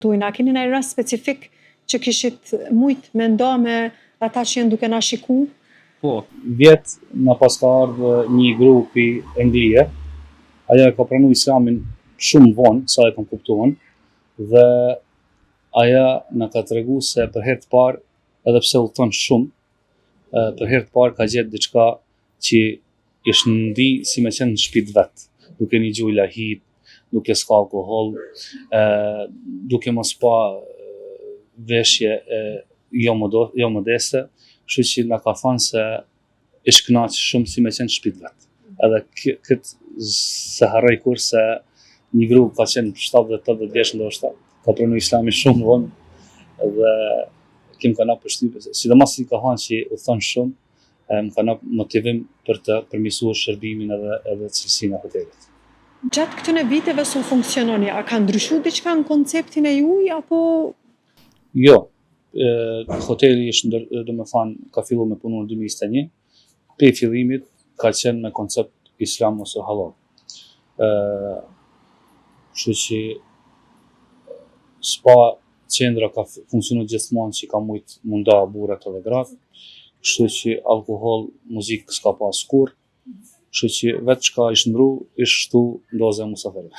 Na keni ndonjë rast specifik që kishit mujt me nda me ata që janë duke na shiku? Po, vjet na pas ka ardhur një grup i Anglie, ajo e ka pranu Islamin shumë vonë, sa e kam kuptuar, dhe aja na ka tregu se për herë të parë, edhe pse udhton shumë, për herë të parë ka gjetë diçka që ish ndi si me qenë në shtëpitë vet, duke një gjuj lahit, duke s'ka alkohol, duke mos pa veshje jo modeste, kështu që na ka thënë se ish kënaq shumë si me qenë në shtëpitë vet. Edhe këtë se harroj kur se një grup ka qenë 70-80 vjeç ndoshta, ka pranu Islamin shumë vonë dhe kim ka na përshtypje, sidomos i ka thënë që udhton shumë, më ka na motivim për të përmirësuar shërbimin edhe cilësinë e hotelit. Gjatë këtyne viteve su funksiononi, a ka ndryshu diçka në konceptin e juj, apo? Jo, hoteli është ka fillu me punu në 2021, prej fillimit ka qenë me koncept islam ose halal. Kështu që spa qendra ka funksionu gjithmonë që ka mujt munda burrat edhe gratë, kështu që alkohol, muzikë s'ka pas kurrë, kështu që vetë çka ish ndrru, ish shtu ndoze musafirëve.